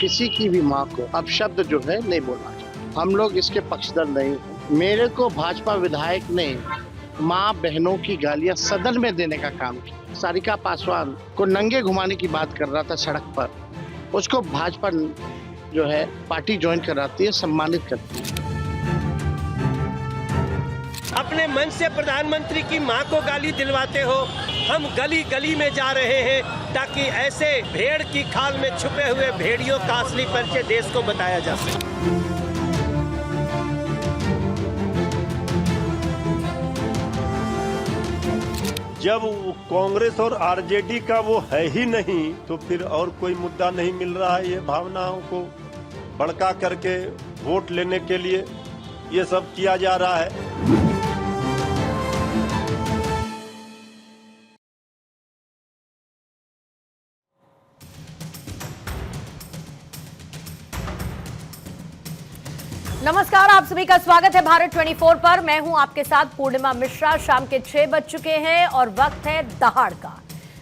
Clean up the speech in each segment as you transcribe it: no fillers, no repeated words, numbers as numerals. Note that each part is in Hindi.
किसी की भी माँ को अपशब्द जो है नहीं बोलना चाहिए। हम लोग इसके पक्षधर नहीं हैं। मेरे को भाजपा विधायक ने माँ बहनों की गालियां सदन में देने का काम किया। सारिका पासवान को नंगे घुमाने की बात कर रहा था सड़क पर, उसको भाजपा जो है पार्टी ज्वाइन कराती है, सम्मानित करती है। अपने मन से प्रधानमंत्री की मां को गाली दिलवाते हो। हम गली गली में जा रहे हैं ताकि ऐसे भेड़ की खाल में छुपे हुए भेड़ियों का असली परिचय देश को बताया जा सके। जब कांग्रेस और आरजेडी का वो है ही नहीं, तो फिर और कोई मुद्दा नहीं मिल रहा है। ये भावनाओं को भड़का करके वोट लेने के लिए ये सब किया जा रहा है। नमस्कार, आप सभी का स्वागत है भारत 24 पर। मैं हूं आपके साथ पूर्णिमा मिश्रा। शाम के 6 बज चुके हैं और वक्त है दहाड़ का।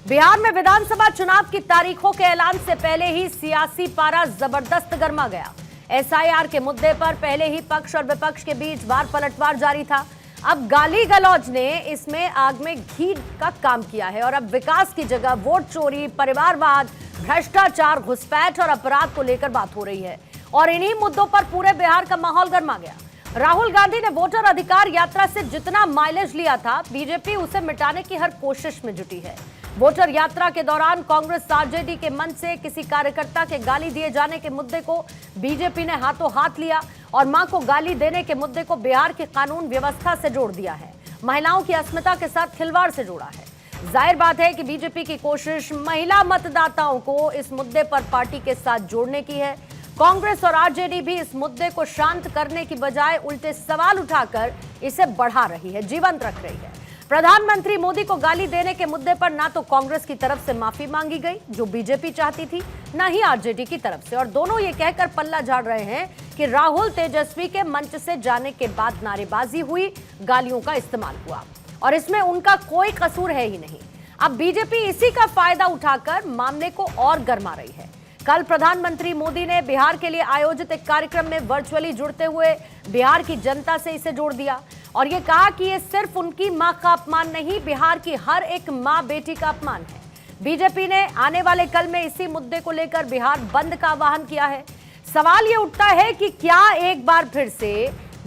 बिहार में विधानसभा चुनाव की तारीखों के ऐलान से पहले ही सियासी पारा जबरदस्त गर्मा गया। एसआईआर के मुद्दे पर पहले ही पक्ष और विपक्ष के बीच वार पलटवार जारी था। अब गाली गलौज ने इसमें आग में घी का काम किया है और अब विकास की जगह वोट चोरी, परिवारवाद, भ्रष्टाचार, घुसपैठ और अपराध को लेकर बात हो रही है और इन्हीं मुद्दों पर पूरे बिहार का माहौल गर्मा गया। राहुल गांधी ने वोटर अधिकार यात्रा से जितना माइलेज लिया था, बीजेपी उसे मिटाने की हर कोशिश में जुटी है। वोटर यात्रा के दौरान कांग्रेस आरजेडी के मन से किसी कार्यकर्ता के गाली दिए जाने के मुद्दे को बीजेपी ने हाथों हाथ लिया और मां को गाली देने के मुद्दे को बिहार की कानून व्यवस्था से जोड़ दिया है। महिलाओं की अस्मिता के साथ खिलवाड़ से जोड़ा है। जाहिर बात है कि बीजेपी की कोशिश महिला मतदाताओं को इस मुद्दे पर पार्टी के साथ जोड़ने की है। कांग्रेस और आरजेडी भी इस मुद्दे को शांत करने की बजाय उल्टे सवाल उठाकर इसे बढ़ा रही है, जीवंत रख रही है। प्रधानमंत्री मोदी को गाली देने के मुद्दे पर ना तो कांग्रेस की तरफ से माफी मांगी गई, जो बीजेपी चाहती थी, ना ही आरजेडी की तरफ से, और दोनों ये कहकर पल्ला झाड़ रहे हैं कि राहुल तेजस्वी के मंच से जाने के बाद नारेबाजी हुई, गालियों का इस्तेमाल हुआ और इसमें उनका कोई कसूर है ही नहीं। अब बीजेपी इसी का फायदा उठाकर मामले को और गर्मा रही है। कल प्रधानमंत्री मोदी ने बिहार के लिए आयोजित एक कार्यक्रम में वर्चुअली जुड़ते हुए बिहार की जनता से इसे जोड़ दिया और ये कहा कि ये सिर्फ उनकी मां का अपमान नहीं, बिहार की हर एक मां बेटी का अपमान है। बीजेपी ने आने वाले कल में इसी मुद्दे को लेकर बिहार बंद का आह्वान किया है। सवाल ये उठता है कि क्या एक बार फिर से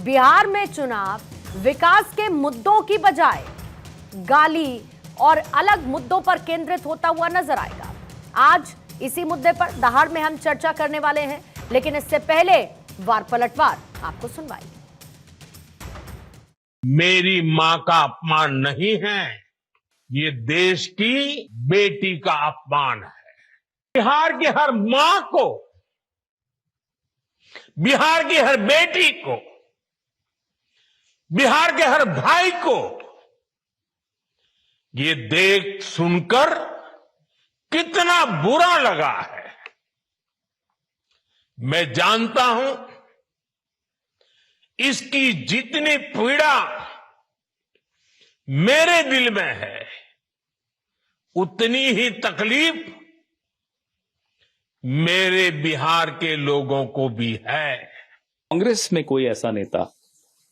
बिहार में चुनाव विकास के मुद्दों की बजाय गाली और अलग मुद्दों पर केंद्रित होता हुआ नजर आएगा। आज इसी मुद्दे पर दहाड़ में हम चर्चा करने वाले हैं, लेकिन इससे पहले वार पलटवार आपको सुनवाई। मेरी मां का अपमान नहीं है, ये देश की बेटी का अपमान है। बिहार की हर मां को, बिहार की हर बेटी को, बिहार के हर भाई को ये देख सुनकर कितना बुरा लगा है। मैं जानता हूं इसकी जितनी पीड़ा मेरे दिल में है, उतनी ही तकलीफ मेरे बिहार के लोगों को भी है। कांग्रेस में कोई ऐसा नेता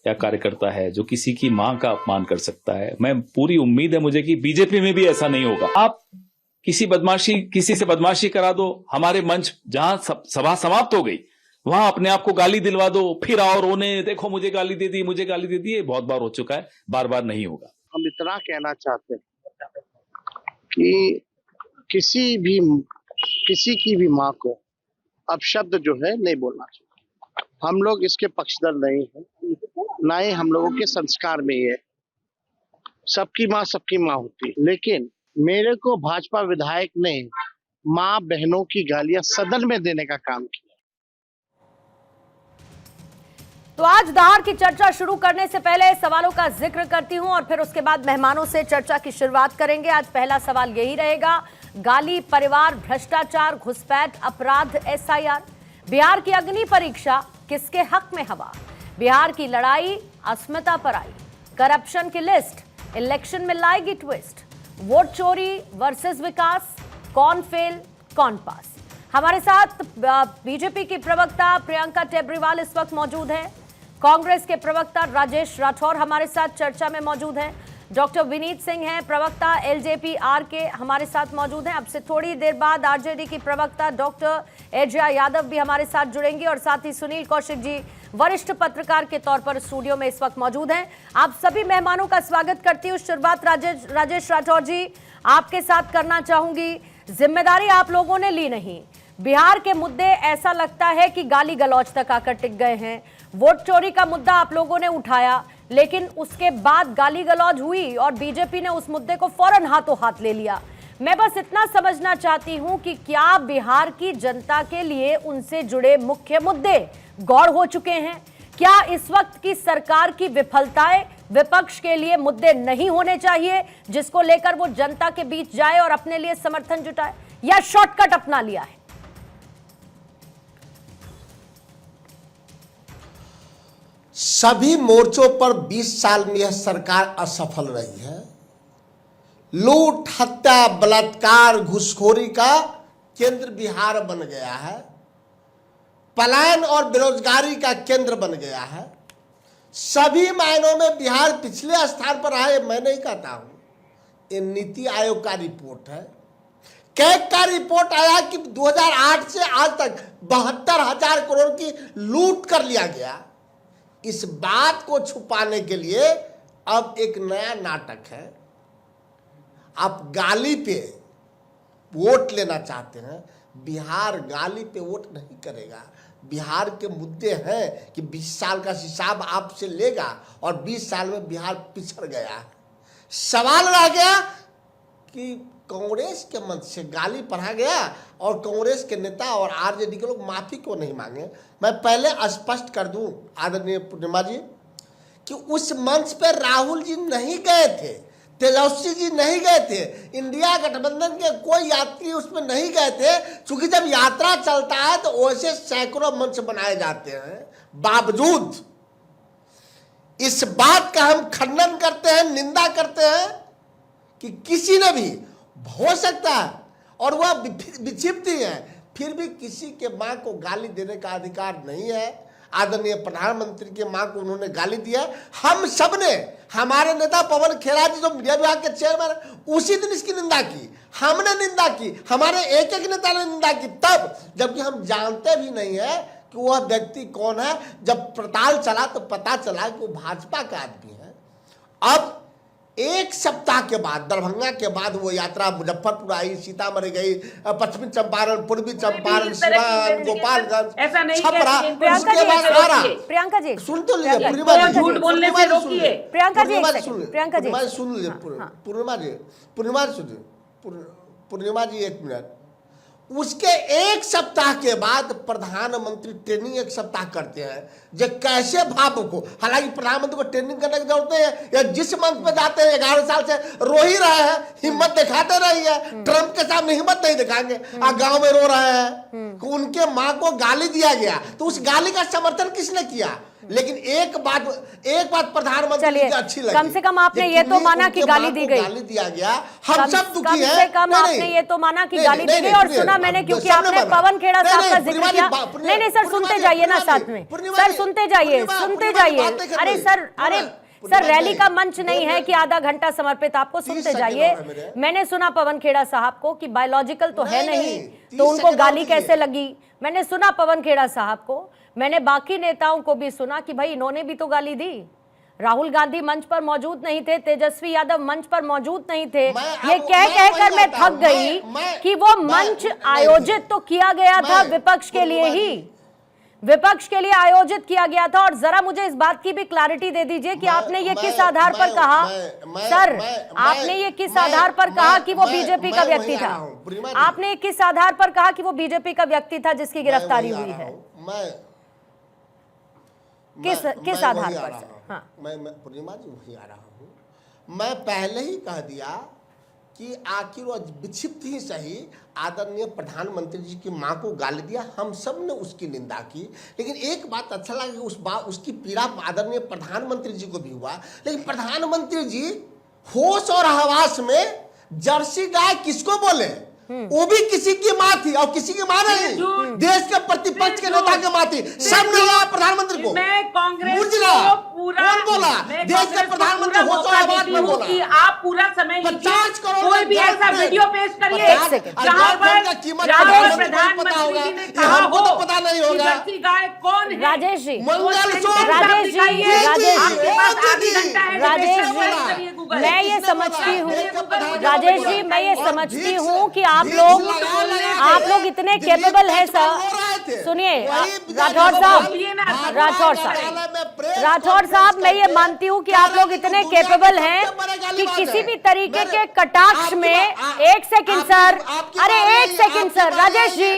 या कार्यकर्ता है जो किसी की मां का अपमान कर सकता है? मैं पूरी उम्मीद है मुझे कि बीजेपी में भी ऐसा नहीं होगा। आप किसी से बदमाशी करा दो, हमारे मंच जहां सभा समाप्त हो गई वहां अपने आप को गाली दिलवा दो, फिर और रोने, देखो मुझे गाली दे दी, मुझे गाली दे दी। ये बहुत बार हो चुका है, बार बार नहीं होगा। हम इतना कहना चाहते हैं कि किसी की भी माँ को अपशब्द जो है नहीं बोलना चाहिए। हम लोग इसके पक्षधर नहीं हैं, ना ही हम लोगों के संस्कार में ये सबकी माँ होती है। लेकिन मेरे को भाजपा विधायक ने माँ बहनों की गालियां सदन में देने का काम किया। तो आज दहाड़ की चर्चा शुरू करने से पहले सवालों का जिक्र करती हूं और फिर उसके बाद मेहमानों से चर्चा की शुरुआत करेंगे। आज पहला सवाल यही रहेगा, गाली, परिवार, भ्रष्टाचार, घुसपैठ, अपराध, एसआईआर, बिहार की अग्नि परीक्षा किसके हक में हवा? बिहार की लड़ाई अस्मिता पर आई, करप्शन की लिस्ट, इलेक्शन में लाएगी ट्विस्ट, वोट चोरी वर्सेस विकास, कौन फेल कौन पास? हमारे साथ बीजेपी की प्रवक्ता प्रियंका टेब्रीवाल इस वक्त मौजूद है। कांग्रेस के प्रवक्ता राजेश राठौर हमारे साथ चर्चा में मौजूद हैं। डॉक्टर विनीत सिंह हैं, प्रवक्ता एलजेपी-आर के हमारे साथ मौजूद हैं। अब से थोड़ी देर बाद आरजेडी की प्रवक्ता डॉक्टर एजेया यादव भी हमारे साथ जुड़ेंगी और साथ ही सुनील कौशिक जी वरिष्ठ पत्रकार के तौर पर स्टूडियो में इस वक्त मौजूद हैं। आप सभी मेहमानों का स्वागत करती हूँ। शुरुआत राजेश राठौर जी आपके साथ करना चाहूंगी। जिम्मेदारी आप लोगों ने ली नहीं, बिहार के मुद्दे ऐसा लगता है कि गाली गलौज तक आकर टिक गए हैं। वोट चोरी का मुद्दा आप लोगों ने उठाया, लेकिन उसके बाद गाली गलौज हुई और बीजेपी ने उस मुद्दे को फौरन हाथों हाथ ले लिया। मैं बस इतना समझना चाहती हूं कि क्या बिहार की जनता के लिए उनसे जुड़े मुख्य मुद्दे गौर हो चुके हैं? क्या इस वक्त की सरकार की विफलताएं विपक्ष के लिए मुद्दे नहीं होने चाहिए, जिसको लेकर वो जनता के बीच जाए और अपने लिए समर्थन जुटाए, या शॉर्टकट अपना लिया है? सभी मोर्चों पर 20 साल में यह सरकार असफल रही है। लूट, हत्या, बलात्कार, घूसखोरी का केंद्र बिहार बन गया है। पलायन और बेरोजगारी का केंद्र बन गया है। सभी मायनों में बिहार पिछले स्थान पर है, मैं नहीं कहता हूं। ये नीति आयोग का रिपोर्ट है। कैग का रिपोर्ट आया कि 2008 से आज तक 72,000 करोड़ की लूट कर लिया गया। इस बात को छुपाने के लिए अब एक नया नाटक है। आप गाली पे वोट लेना चाहते हैं। बिहार गाली पे वोट नहीं करेगा। बिहार के मुद्दे हैं कि 20 साल का हिसाब आपसे लेगा और 20 साल में बिहार पिछड़ गया। सवाल रह गया कि कांग्रेस के मंच से गाली पढ़ा गया और कांग्रेस के नेता और आरजेडी के लोग माफी क्यों नहीं मांगे। मैं पहले स्पष्ट कर दूं आदरणीय पूर्णिमा जी कि उस मंच पर राहुल जी नहीं गए थे, तेजस्वी जी नहीं गए थे, इंडिया गठबंधन के कोई यात्री उसमें नहीं गए थे। क्योंकि जब यात्रा चलता है तो वैसे सैकड़ों मंच बनाए जाते हैं। बावजूद इस बात का हम खंडन करते हैं, निंदा करते हैं कि किसी ने भी, हो सकता है और वह विक्षिप्त ही है, फिर भी किसी के मां को गाली देने का अधिकार नहीं है। आदरणीय प्रधानमंत्री के मां को उन्होंने गाली दिया। हम सब ने, हमारे नेता पवन खेड़ा जी जो मीडिया विभाग के चेयरमैन, उसी दिन इसकी निंदा की। हमने निंदा की, हमारे एक एक नेता ने निंदा की, तब जबकि हम जानते भी नहीं है कि वह व्यक्ति कौन है। जब पड़ताल चला तो पता चला कि वो भाजपा का आदमी है। अब एक सप्ताह के बाद, दरभंगा के बाद वो यात्रा मुजफ्फरपुर आई, सीतामढ़ी गई, पश्चिमी चंपारण, पूर्वी चंपारण, सिवान, गोपालगंज, छपरा, उसके बाद आ रहा। प्रियंका जी सुन तो लीजिए, झूठ बोलने से रोकिए। प्रियंका जी सुन लीजिए, पूर्णिमा जी एक मिनट। उसके एक सप्ताह के बाद प्रधानमंत्री ट्रेनिंग एक सप्ताह करते हैं जो कैसे भावुक हो। हालांकि प्रधानमंत्री को ट्रेनिंग करने की जरूरत नहीं है। या जिस मंच पे जाते हैं 11 साल से रो ही रहे हैं, हिम्मत दिखाते रही है। ट्रंप के सामने हिम्मत नहीं दिखाएंगे। गांव में रो रहे हैं कि उनके मां को गाली दिया गया, तो उस गाली का समर्थन किसने किया। लेकिन एक बात प्रधानमंत्री की अच्छी लगी, कम से कम आपने ये तो माना कि गाली दी गई, गाली दिया गया। हम सब दुखी हैं। कम से कम आपने ये तो माना कि गाली दी गई। और सुना मैंने, क्योंकि आपने पवन खेड़ा साहब का जिक्र किया। नहीं सर, सुनते जाइए ना साथ में। सर सुनते जाइए। अरे सर रैली का मंच नहीं है कि आधा घंटा समर्पित आपको, सुनते जाइए। मैंने सुना पवन खेड़ा साहब को कि बायोलॉजिकल तो है नहीं, तो उनको गाली कैसे लगी। मैंने सुना पवन खेड़ा साहब को, मैंने बाकी नेताओं को भी सुना कि भाई इन्होंने भी तो गाली दी। राहुल गांधी मंच पर मौजूद नहीं थे, तेजस्वी यादव मंच पर मौजूद नहीं थे। ये कह कर मैं थक गई कि वो मंच आयोजित तो किया गया था विपक्ष के लिए ही, विपक्ष के लिए आयोजित किया गया था। और जरा मुझे इस बात की भी क्लैरिटी दे दीजिए कि आपने ये किस आधार पर कहा। सर आपने ये किस आधार पर कहा कि वो बीजेपी का व्यक्ति था। आपने किस आधार पर कहा कि वो बीजेपी का व्यक्ति था जिसकी गिरफ्तारी हुई है। किस आधार पर सर? हाँ। मैं पूर्णिमा जी वही आ रहा हूँ। मैं पहले ही कह दिया कि आखिर वो विक्षिप्त ही सही, आदरणीय प्रधानमंत्री जी की मां को गाली दिया, हम सब ने उसकी निंदा की। लेकिन एक बात अच्छा लगा कि उसकी पीड़ा आदरणीय प्रधानमंत्री जी को भी हुआ। लेकिन प्रधानमंत्री जी होश और हवास में जर्सी गाय किसको बोले, वो भी किसी की माँ थी और किसी की माँ नहीं, देश के प्रतिपक्ष के नेता की माँ थी। सब ने कहा प्रधानमंत्री को, मैं कांग्रेस मुर्जिला, को पूरा कौन बोला? देश के प्रधानमंत्री हो तो आवाज में बोला कि आप पूरा समय 50 करोड़ कोई भी ऐसा वीडियो पेश करिए जहां पर प्रधानमंत्री जी ने कहा हो तो पता नहीं होगा जर्सी गाय कौन है। राजेश जी, मंगल सूत्र, राजेश जी, आपके पास आधी घंटा है, राजेश करिए जी, गूगल। मैं ये समझती हूँ, राजेश जी मैं ये समझती हूँ कि आप लोग इतने केपेबल हैं सर। सुनिए राठौर साहब, मैं ये मानती हूँ कि आप लोग इतने केपेबल हैं कि किसी भी तरीके के कटाक्ष में, एक सेकंड सर, अरे एक सेकंड सर, राजेश जी,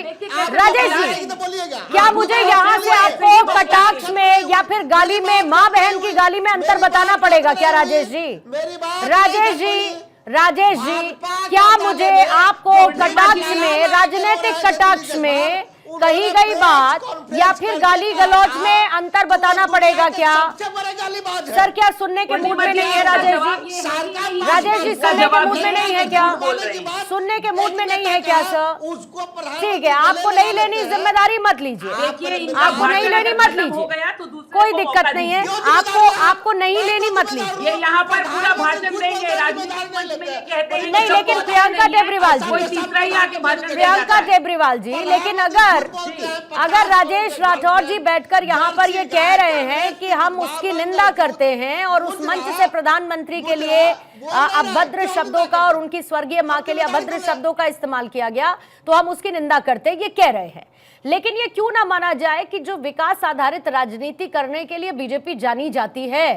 क्या मुझे यहाँ से आपको कटाक्ष में या फिर गाली में, माँ बहन की गाली में अंतर बताना पड़ेगा क्या राजेश जी? राजेश जी, क्या मुझे आपको कटाक्ष में, राजनीतिक कटाक्ष में कही गई बात या फिर गाली गलौज में अंतर बताना पड़ेगा क्या? सर क्या सुनने के मूड में नहीं है राजेश जी? राजेश जी सुनने के मूड में नहीं है क्या? सुनने के मूड में नहीं है क्या सर? ठीक है, आपको नहीं लेनी जिम्मेदारी मत लीजिए, आपको नहीं लेनी मत लीजिए, कोई दिक्कत नहीं है, आपको नहीं लेनी मत लीजिए। यहाँ पर पूरा भाषण देंगे, राजनीतिक मंच में ये कहते हैं नहीं, लेकिन प्रियंका टेब्रीवाल जी, प्रियंका टेब्रीवाल जी, लेकिन अगर राजेश राठौर जी बैठकर यहाँ पर ये कह रहे हैं कि हम उसकी निंदा करते हैं और उस मंच से प्रधानमंत्री के लिए अभद्र शब्दों का और उनकी स्वर्गीय मां के लिए अभद्र शब्दों का इस्तेमाल किया गया तो हम उसकी निंदा करते हैं, ये कह रहे हैं। लेकिन ये क्यों ना माना जाए कि जो विकास आधारित राजनीति करने के लिए बीजेपी जानी जाती है,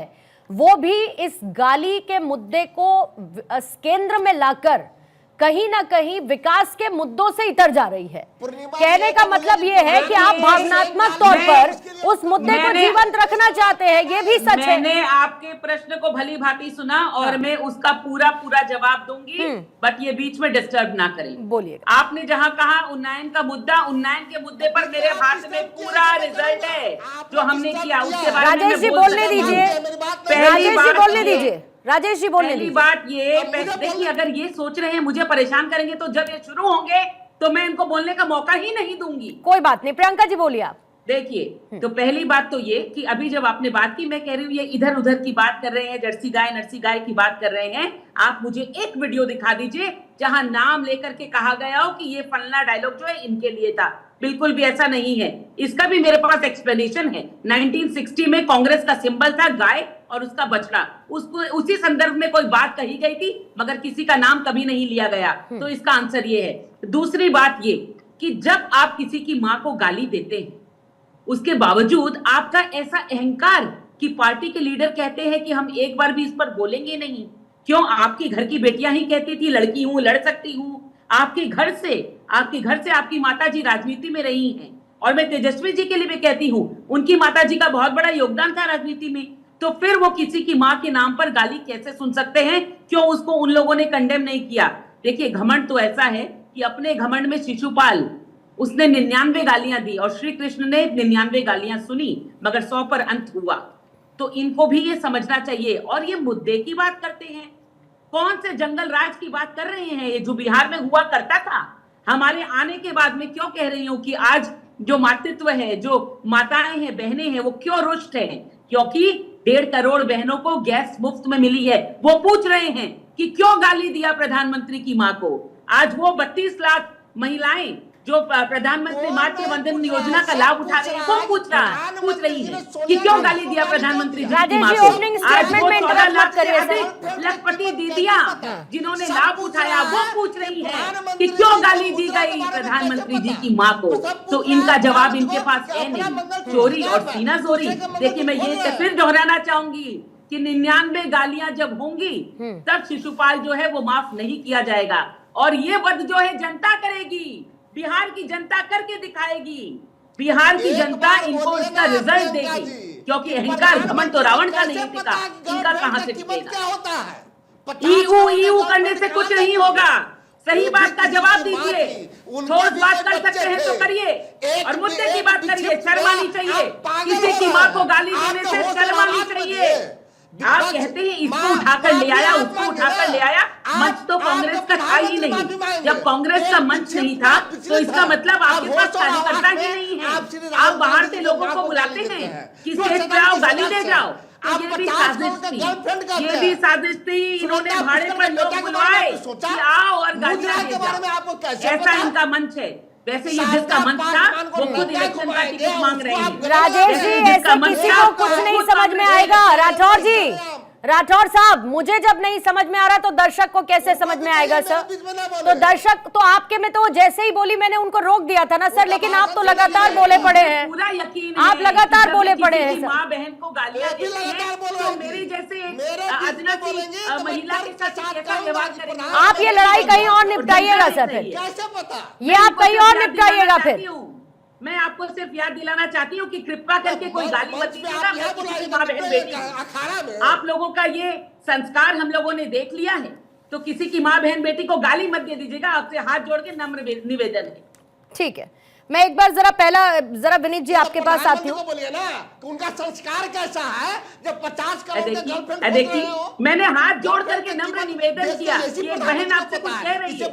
वो भी इस गाली के मुद्दे को केंद्र में लाकर कहीं ना कहीं विकास के मुद्दों से इतर जा रही है। कहने का मतलब ये है कि आप भावनात्मक तौर पर उस मुद्दे को जीवंत रखना चाहते हैं, ये भी सच है। मैंने आपके प्रश्न को भली भांति सुना और मैं उसका पूरा जवाब दूंगी, बट ये बीच में डिस्टर्ब ना करें। बोलिए। आपने जहां कहा उन्नयन का मुद्दा, उन्नयन के मुद्दे पर मेरे हाथ में पूरा रिजल्ट है जो हमने किया, उसके बारे में राजेश जी बोलने दीजिए, राजेश जी बोलने दीजिए, राजेश जी बोलने पहली बात ये, देखिए अगर ये सोच रहे हैं मुझे परेशान करेंगे तो जब ये शुरू होंगे तो मैं इनको बोलने का मौका ही नहीं दूंगी। कोई बात नहीं, प्रियंका जी बोलिए आप। देखिए, तो पहली बात तो ये कि अभी जब आपने बात की, मैं कह रही हूँ ये इधर उधर की बात कर रहे हैं, जर्सी गाय नरसी गाय की बात कर रहे हैं। आप मुझे एक वीडियो दिखा दीजिए जहां नाम लेकर के कहा गया हो कि ये फलना डायलॉग जो है इनके लिए था। बिल्कुल भी ऐसा नहीं है, इसका भी मेरे पास एक्सप्लेनेशन है। 1960 में कांग्रेस का सिंबल था गाय और उसका बछड़ा, उसको उसी संदर्भ में कोई बात कही गई थी, मगर किसी का नाम कभी नहीं लिया गया। तो इसका आंसर ये है। दूसरी बात ये कि जब आप किसी की मां को गाली देते हैं, उसके बावजूद आपका ऐसा अहंकार कि पार्टी के लीडर कहते हैं कि हम एक बार भी इस पर बोलेंगे नहीं। क्यों? आपकी घर की बेटियां ही कहती थी लड़की हूं, लड़ सकती हूं। आपके घर से आपकी माताजी राजनीति में रही हैं, और मैं तेजस्वी जी के लिए भी कहती हूं, उनकी माताजी का बहुत बड़ा योगदान था राजनीति में। तो फिर वो किसी की मां के नाम पर गाली कैसे सुन सकते हैं? क्यों उसको उन लोगों ने कंडेम नहीं किया? देखिए, घमंड तो ऐसा है कि अपने घमंड में शिशुपाल, उसने 99 गालियां दी और श्री कृष्ण ने 99 गालियां सुनी, मगर 100 पर अंत हुआ। तो इनको भी ये समझना चाहिए। और ये मुद्दे की बात करते हैं, कौन से जंगल राज की बात कर रहे हैं? ये जो बिहार में हुआ करता था, हमारे आने के बाद में क्यों कह रही हूं कि आज जो मातृत्व है, जो माताएं हैं, बहनें हैं, वो क्यों रुष्ट हैं? क्योंकि 1.5 करोड़ बहनों को गैस मुफ्त में मिली है। वो पूछ रहे हैं कि क्यों गाली दिया प्रधानमंत्री की मां को। आज वो 32 लाख महिलाएं जो प्रधानमंत्री मातृ वंदन योजना का लाभ उठा रहे हैं, वो पूछ रही है कि क्यों गाली दिया प्रधानमंत्री जी की मां को। आज वो 14 लाख से अधिक लखपति दीदियां जिन्होंने लाभ उठाया, वो पूछ रही है कि क्यों गाली दी गई प्रधानमंत्री जी की मां को। तो इनका जवाब इनके पास है नहीं। चोरी और सीना जोरी। देखिए, मैं ये फिर दोहराना चाहूंगी कि 99 गालियां जब होंगी तब शिशुपाल जो है वो माफ नहीं किया जाएगा। और ये वध जो है जनता करेगी, बिहार की जनता करके दिखाएगी। बिहार की जनता इनको इसका रिजल्ट देगी, क्योंकि अहंकार घमंड तो रावण का नहीं टिका, इनका कहां से टिकेगा? ईऊ करने से कुछ नहीं होगा। सही बात का जवाब दीजिए। ठोस बात कर सकते हैं तो करिए, और मुद्दे की बात करिए। शर्म आनी चाहिए, किसी की मां को गाली देने से शर्म आनी चाहिए। आप कहते हैं इसको उठाकर ले आया, उसको उठाकर ले आया। मंच तो कांग्रेस का था ही नहीं। जब कांग्रेस का मंच नहीं था तो इसका मतलब आपके पास कार्यकर्ता ही नहीं है। आप बाहर से लोगों को बुलाते हैं कि स्टेज पे आओ, गाली दे जाओ। ये भी साजिश थी, ये भी साजिश थी। इन्होंने भाड़े पर लोग बुलवाए कि आओ और गालियां दे जाओ। ऐसा इनका मंच है। वैसे ये जिसका मंच था वो खुद इलेक्शन का टिकट मांग रहे हैं। राजेश जी, ऐसे किसी को कुछ नहीं समझ में आएगा। राठौर जी, राठौर साहब, मुझे जब नहीं समझ में आ रहा तो दर्शक को कैसे समझ में आएगा सर? तो दर्शक तो आपके में तो जैसे ही बोली मैंने उनको रोक दिया था ना सर, लेकिन आप तो लगातार बोले पड़े हैं। पूरा यकीन आप लगातार बोले पड़े हैं सर। माँ बहन को गालियां देते हैं तो मेरी जैसे अजनबी महिला के साथ कैसा व्यवहार करेंगे? आप ये लड़ाई कहीं और निपटाइएगा सर, फिर ये आप कहीं और निपटाइएगा फिर। मैं आपको सिर्फ याद दिलाना चाहती हूँ कि कृपा करके कोई गाली मत दीजिएगा। मैं किसी की माँ बहन बेटी, आप लोगों का ये संस्कार हम लोगों ने देख लिया है, तो किसी की माँ बहन बेटी को गाली मत दे दीजिएगा। आपसे हाथ जोड़ के नम्र निवेदन है। ठीक है, मैं एक बार जरा विनीत जी आपके पास आती हूँ। बोलिए ना कि उनका संस्कार कैसा है जब 50 करोड़ के गर्लफ्रेंड देखिए, मैंने हाथ जोड़ करके नम्र निवेदन किया कि एक बहन आपसे कुछ कह रही है,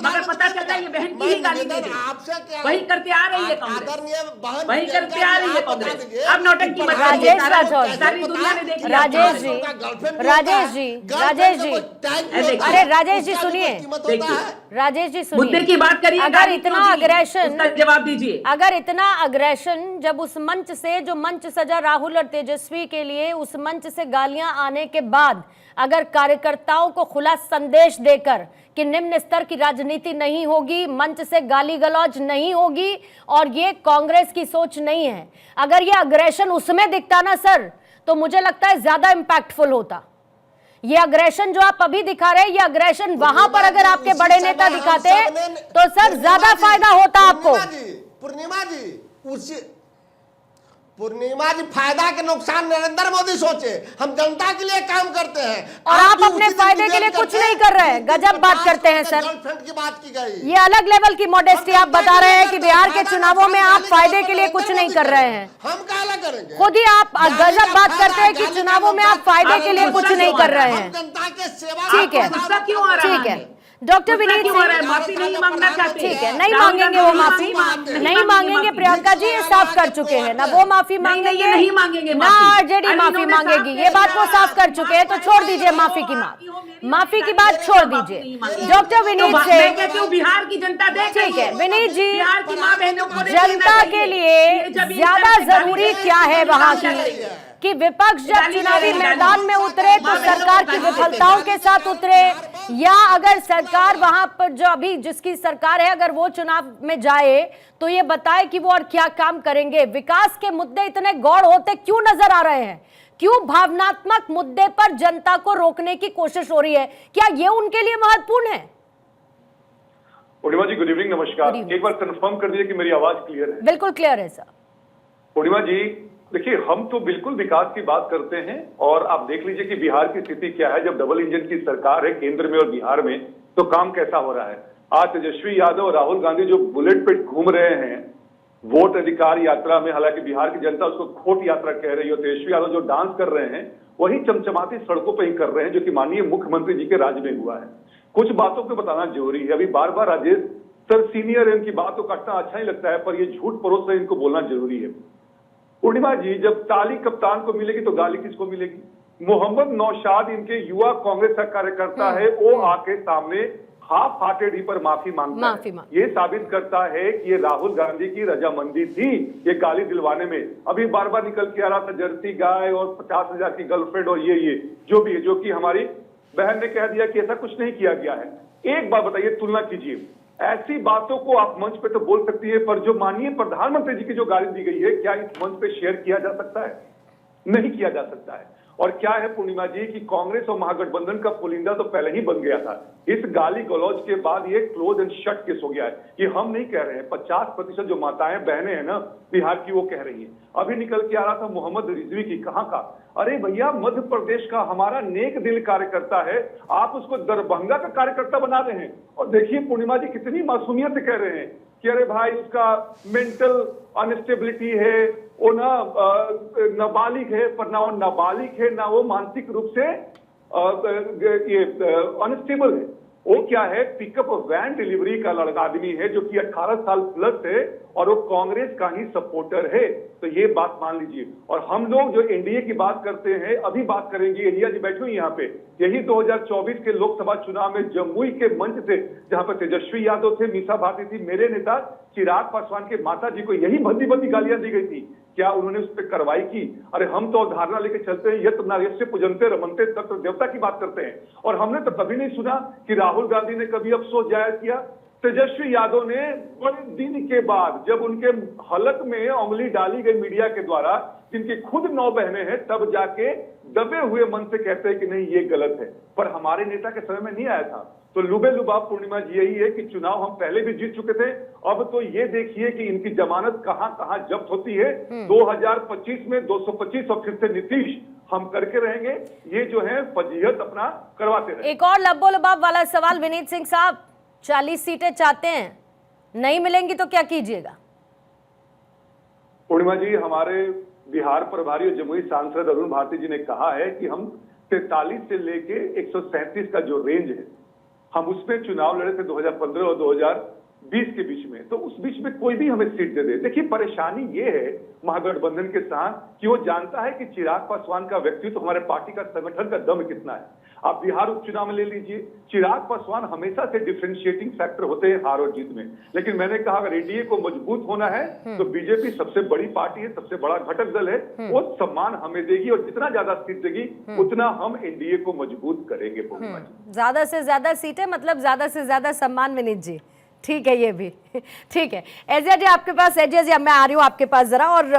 मगर पता चला ये बहन की ही गाली दे रही है। वही करके आ रही है कांग्रेस, वही करके आ रही है कांग्रेस। अब नौटंकी मत कीजिए, सारी दुनिया ने देख लिया। राजेश जी, अरे राजेश जी सुनिए, राजेश जी सुनिए, मुद्दे की बात करिए। अगर इतना अग्रेशन, जवाब दीजिए। अगर इतना अग्रेशन जब उस मंच से, जो मंच सजा राहुल और तेजस्वी के लिए, उस मंच से गालियां आने के बाद अगर कार्यकर्ताओं को खुला संदेश देकर कि निम्न स्तर की राजनीति नहीं होगी, मंच से गाली गलौज नहीं होगी और ये कांग्रेस की सोच नहीं है, अगर ये अग्रेशन उसमें दिखता ना सर, तो मुझे लगता है ज्यादा इंपैक्टफुल होता। ये अग्रेशन जो आप अभी दिखा रहे हैं, ये अग्रेशन वहां पर अगर आपके बड़े नेता दिखाते तो सर ज्यादा फायदा होता आपको। पूर्णिमा जी, फायदा के नुकसान नरेंद्र मोदी सोचे, हम जनता के लिए काम करते हैं और आप अपने फायदे के लिए कुछ नहीं कर रहे हैं। गजब बात करते हैं सर, गर्लफ्रेंड की बात की गई। ये अलग लेवल की मॉडेस्टी आप बता रहे हैं कि बिहार के चुनावों में आप फायदे के लिए कुछ नहीं कर रहे हैं। हम क्या करेंगे? खुद ही आप गजब बात करते हैं कि चुनावों में आप फायदे के लिए कुछ नहीं कर रहे हैं। जनता के सेवा, ठीक है, ठीक है डॉक्टर विनीत जी, माफी नहीं मांगना चाहते? ठीक है, नहीं मांगेंगे वो माफी, नहीं मांगेंगे। प्रियंका जी ये साफ कर चुके हैं ना, वो माफी मांगेंगे नहीं मांगेंगे ना, आरजेडी माफी मांगेगी, ये बात वो साफ कर चुके हैं। तो छोड़ दीजिए माफी की बात छोड़ दीजिए। डॉक्टर विनीत से, बिहार की जनता देख, ठीक है विनीत जी, बिहार की माँ बहनों को जनता के लिए ज्यादा जरूरी क्या है वहां की कि विपक्ष जब चुनावी मैदान में उतरे तो सरकार की विफलताओं के साथ उतरे, या अगर सरकार वहां पर जो अभी जिसकी सरकार है अगर वो चुनाव में जाए तो ये बताए कि वो और क्या काम करेंगे। विकास के मुद्दे इतने गौड़ होते क्यों नजर आ रहे हैं? क्यों भावनात्मक मुद्दे पर जनता को रोकने की कोशिश हो रही है? क्या ये उनके लिए महत्वपूर्ण है? पूर्णिमा जी गुड इवनिंग, नमस्कार। एक बार कंफर्म कर दीजिए कि मेरी आवाज क्लियर है? बिल्कुल क्लियर है सर। पूर्णिमा जी देखिए, हम तो बिल्कुल विकास की बात करते हैं और आप देख लीजिए कि बिहार की स्थिति क्या है। जब डबल इंजन की सरकार है केंद्र में और बिहार में, तो काम कैसा हो रहा है। आज तेजस्वी यादव और राहुल गांधी जो बुलेट पे घूम रहे हैं वोट अधिकार यात्रा में, हालांकि बिहार की जनता उसको खोट यात्रा कह रही है, तेजस्वी यादव जो डांस कर रहे हैं वही चमचमाती सड़कों पर ही कर रहे हैं जो कि माननीय मुख्यमंत्री जी के राज में हुआ है। कुछ बातों को बताना जरूरी है। अभी बार बार राजेश सर सीनियर है, इनकी बात को काटना अच्छा ही लगता है, पर ये झूठ परोस रहे इनको बोलना जरूरी है। पूर्णिमा जी, जब ताली कप्तान को मिलेगी तो गाली किसको मिलेगी? मोहम्मद नौशाद इनके युवा कांग्रेस का कार्यकर्ता है, वो आके सामने हाफ हार्टेड ही पर माफी मांगता है। ये साबित करता है कि ये राहुल गांधी की रजामंदी थी ये गाली दिलवाने में। अभी बार बार निकल के आ रहा था जर्सी गाय और 50,000 की गर्लफ्रेंड और ये जो भी है, जो कि हमारी बहन ने कह दिया कि ऐसा कुछ नहीं किया गया है। एक बात बताइए, तुलना कीजिए, ऐसी बातों को आप मंच पे तो बोल सकती है, पर जो माननीय प्रधानमंत्री जी की जो गाली दी गई है, क्या इस मंच पे शेयर किया जा सकता है? नहीं किया जा सकता है। और क्या है पूर्णिमा जी कि कांग्रेस और महागठबंधन का पुलिंदा तो पहले ही बन गया था। इस गाली गलौज के बाद ये क्लोज एंड शट केस हो गया है। ये हम नहीं कह रहे हैं, 50% जो माताएं बहनें हैं ना बिहार की, वो कह रही है। अभी निकल के आ रहा था मोहम्मद रिजवी की, कहां का? अरे भैया, मध्य प्रदेश का हमारा नेक दिल कार्यकर्ता है, आप उसको दरभंगा का कार्यकर्ता बना रहे हैं। और देखिए पूर्णिमा जी कितनी मासूमियत से कह रहे हैं कि अरे भाई उसका मेंटल अनस्टेबिलिटी है, वो ना नाबालिग है, पर ना वो नाबालिग है, ना वो मानसिक रूप से ये अनस्टेबल है। वो क्या है, पिकअप वैन डिलीवरी का लड़का आदमी है जो कि 18 साल प्लस है और वो कांग्रेस का ही सपोर्टर है। तो ये बात मान लीजिए। और हम लोग जो एनडीए की बात करते हैं, अभी बात करेंगे, एरिया जी बैठे हुए यहाँ पे, यही 2024 के लोकसभा चुनाव में जमुई के मंच से, जहां पर तेजस्वी यादव थे, मीसा भारती थी, मेरे नेता चिराग पासवान के माता जी को यही भद्दी भद्दी गालियां दी गई थी। क्या उन्होंने उस पर कार्रवाई की? अरे हम तो धारणा लेके चलते हैं, यत्र नार्यस्य पूजन्ते रमन्ते तत्र देवता की बात करते हैं। और हमने तो कभी नहीं सुना कि राहुल गांधी ने कभी अफसोस जाहिर किया। तेजस्वी यादव ने बड़े दिन के बाद, जब उनके हलक में उंगली डाली गई मीडिया के द्वारा, जिनकी खुद 9 बहनें हैं, तब जाके दबे हुए मन से कहते हैं कि नहीं ये गलत है। पर हमारे नेता के समय में नहीं आया था। तो लुबे लुबाब पूर्णिमा जी यही है कि चुनाव हम पहले भी जीत चुके थे। अब तो ये देखिए कि इनकी जमानत कहां कहां जब्त होती है। 2025 में 225 और फिर से नीतीश हम करके रहेंगे। ये जो है फजीहत अपना करवाते रहे। एक और लब्बो लबाब वाला सवाल विनीत सिंह साहब, 40 सीटें चाहते हैं, नहीं मिलेंगी तो क्या कीजिएगा? पूर्णिमा जी, हमारे बिहार प्रभारी और जमुई सांसद अरुण भारती जी ने कहा है कि हम 43 से लेके 137 का जो रेंज है, हम उसमें चुनाव लड़े थे 2015 और 2020 के बीच में। तो उस बीच में कोई भी हमें सीट दे दे। देखिए, परेशानी ये है महागठबंधन के साथ कि वो जानता है कि चिराग पासवान का व्यक्तित्व, हमारे पार्टी का संगठन का दम कितना है। आप बिहार उपचुनाव में ले लीजिए, चिराग पासवान हमेशा से डिफरेंशिएटिंग फैक्टर होते हैं हार और जीत में। लेकिन मैंने कहा अगर एनडीए को मजबूत होना है तो बीजेपी सबसे बड़ी पार्टी है, सबसे बड़ा घटक दल है, वो सम्मान हमें देगी और जितना ज्यादा सीट देगी उतना हम एनडीए को मजबूत करेंगे। पूर्णिमा जी, ज्यादा से ज्यादा सीटें मतलब ज्यादा से ज्यादा सम्मान। विनीत जी ठीक है, ये भी ठीक है। एजिया जी आपके पास, एजिया जी मैं आ रही हूँ आपके पास जरा। और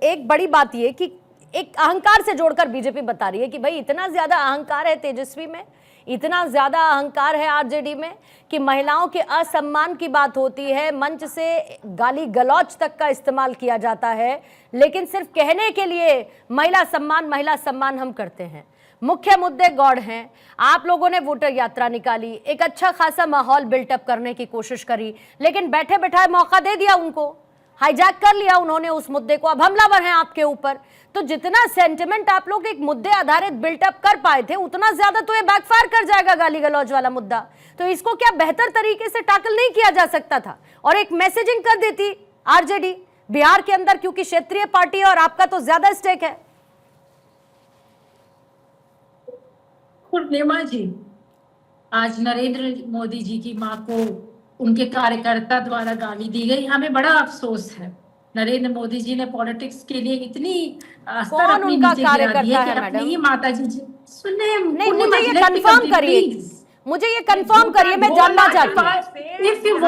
एक बड़ी बात ये कि एक अहंकार से जोड़कर बीजेपी बता रही है कि भाई इतना ज्यादा अहंकार है तेजस्वी में, इतना ज्यादा अहंकार है आरजेडी में कि महिलाओं के असम्मान की बात होती है, मंच से गाली गलौज तक का इस्तेमाल किया जाता है, लेकिन सिर्फ कहने के लिए महिला सम्मान हम करते हैं। मुख्य मुद्दे गौड़ हैं। आप लोगों ने वोटर यात्रा निकाली, एक अच्छा खासा माहौल बिल्टअप करने की कोशिश करी, लेकिन बैठे बैठाए मौका दे दिया उनको, हाईजैक कर लिया उन्होंने उस मुद्दे को। अब हमलावर हैं आपके ऊपर। तो जितना सेंटिमेंट आप लोग एक मुद्दे आधारित बिल्टअप कर पाए थे, उतना ज्यादा तो ये बैकफायर कर जाएगा गाली गलौज वाला मुद्दा। तो इसको क्या बेहतर तरीके से टैकल नहीं किया जा सकता था और एक मैसेजिंग कर देती आरजेडी बिहार के अंदर, क्योंकि क्षेत्रीय पार्टी है और आपका तो ज्यादा स्टेक है। पूर्णिमा जी, आज नरेंद्र मोदी जी की मां को उनके कार्यकर्ता द्वारा गाली दी गई, हमें बड़ा अफसोस है। नरेंद्र मोदी जी ने पॉलिटिक्स के लिए इतनी स्तर अपनी नीचे गिरा दी है कि अपनी ही माता जी सुनने नहीं, मुझे ये कंफर्म करिए, मुझे ये कंफर्म करिए, मैं जानना चाहती हूँ,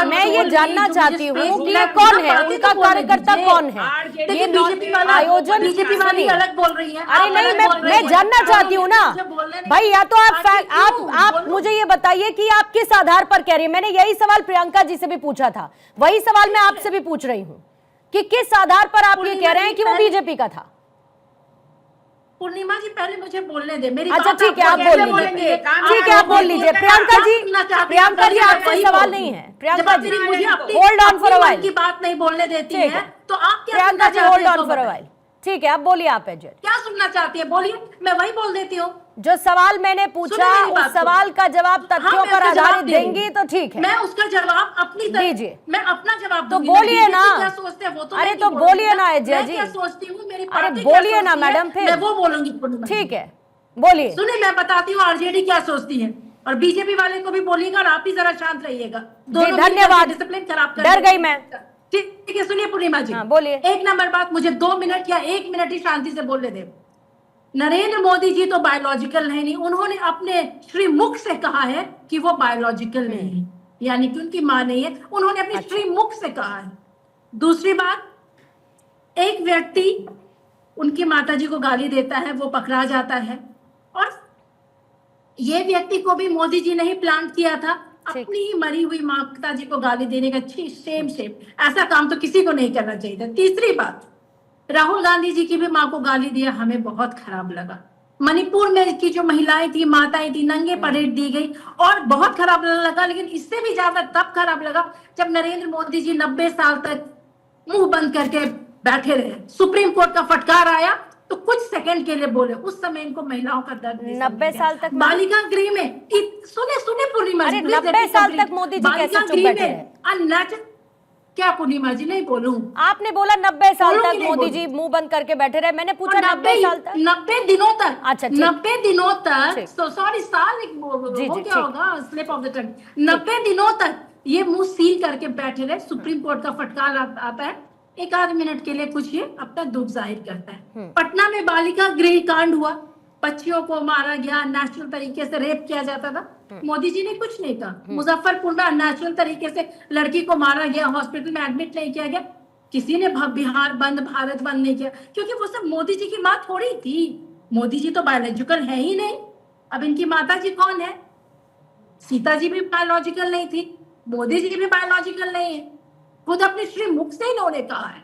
मैं ये जानना चाहती हूँ कि ये कौन है, उनका कार्यकर्ता कौन है। ये बीजेपी वाला आयोजन, बीजेपी वाली अलग बोल रही है। अरे नहीं, मैं जानना चाहती हूँ ना भाई, या तो आप मुझे ये बताइए कि आप किस आधार पर कह रही है। मैंने यही सवाल प्रियंका जी से भी पूछा था, वही सवाल मैं आपसे भी पूछ रही हूँ कि किस आधार पर आप ये कह रहे हैं कि वो बीजेपी का था। पूर्णिमा जी पहले मुझे बोलने दे, मेरी अच्छा ठीक है, आप बोल लीजिए, ठीक है आप बोल लीजिए। प्रियंका जी आपसे सवाल नहीं है। Priyanka ji hold on for a while, की बात नहीं बोलने देती है तो आप क्या? Priyanka ji hold on for a while, ठीक है आप बोलिए। आप एजेंट क्या सुनना चाहती है, बोलिए, मैं वही बोल देती हूँ। जो सवाल मैंने पूछा उस सवाल का जवाब तथ्यों पर आधारित देंगी तो ठीक है। मैं उसका जवाब अपनी दीजिए, मैं अपना जवाब तो बोलिए ना। क्या सोचते हैं वो तो अरे तो बोलिए ना एजिया जी, क्या सोचती हूँ मेरी अरे पार्टी बोलिए ना मैडम, फिर मैं वो बोलूंगी। ठीक है बोलिए। सुनिए, मैं बताती हूँ आरजेडी क्या सोचती है और बीजेपी वाले को भी बोलिएगा और आप ही जरा शांत रहिएगा। धन्यवाद, डिसिप्लिन खराब कर डर गई मैं। ठीक है, सुनिए पूर्णिमा जी, बोलिए। एक नंबर बात, मुझे 2 मिनट या 1 मिनट ही शांति से बोलने दे। नरेंद्र मोदी जी तो बायोलॉजिकल नहीं, उन्होंने अपने श्रीमुख से कहा है कि वो बायोलॉजिकल नहीं है, यानी कि उनकी मां नहीं है, उन्होंने अपने श्रीमुख से कहा है। दूसरी बात, एक व्यक्ति उनकी माताजी को गाली देता है, वो पकड़ा जाता है और ये व्यक्ति को भी मोदी जी ने ही प्लांट किया था, अपनी ही मरी हुई माता जी को गाली देने का। शेम ऐसा काम तो किसी को नहीं करना चाहिए था। तीसरी बात, राहुल गांधी जी की भी मां को गाली दिया, हमें बहुत खराब लगा। मणिपुर में की जो महिलाएं थी, माताएं थी, नंगे परेड दी गई और बहुत खराब लगा। लेकिन इससे भी ज्यादा तब खराब लगा जब नरेंद्र मोदी जी 90 साल तक मुंह बंद करके बैठे रहे। सुप्रीम कोर्ट का फटकार आया तो कुछ सेकंड के लिए बोले, उस समय इनको महिलाओं का दर्द नहीं 90 समझ साल गया। तक बालिका गृह में सुने पूर्णिमा जी, अरे please 90 let me साल complete। तक मोदी जी कैसे बालिका चुप गृह बैठे में रहे? unnatural- क्या पूर्णिमा जी, नहीं बोलूं? आपने बोला 90 साल बोलूं तक कि नहीं मोदी बोलूं? जी मुंह बंद करके बैठे रहे, मैंने पूछा 90 साल तक। 90 दिनों तक। अच्छा, ठीक। 90 दिनों तक, ठीक। सॉरी साल जी, हो जी, क्या ठीक। होगा, स्लिप ऑफ द टंग। 90 दिनों तक ये मुंह सील करके बैठे रहे। सुप्रीम कोर्ट का फटकार आता है, एक आध मिनट के लिए कुछ ये अपना दुख जाहिर करता है। पटना में बालिका गृह कांड हुआ, बच्चियों को मारा गया, नेचुरल तरीके से रेप किया जाता था, मोदी जी ने कुछ नहीं कहा। मुजफ्फरपुर में नेचुरल तरीके से लड़की को मारा गया, हॉस्पिटल में एडमिट नहीं किया गया, किसी ने बिहार बंद, भारत बंद नहीं किया, क्योंकि वो सब मोदी जी की माँ थोड़ी थी। मोदी जी तो बायोलॉजिकल है ही नहीं। अब इनकी माता जी कौन है? सीता जी भी बायोलॉजिकल नहीं थी, मोदी जी भी बायोलॉजिकल नहीं है, खुद अपने श्री मुख से इन्होंने कहा है।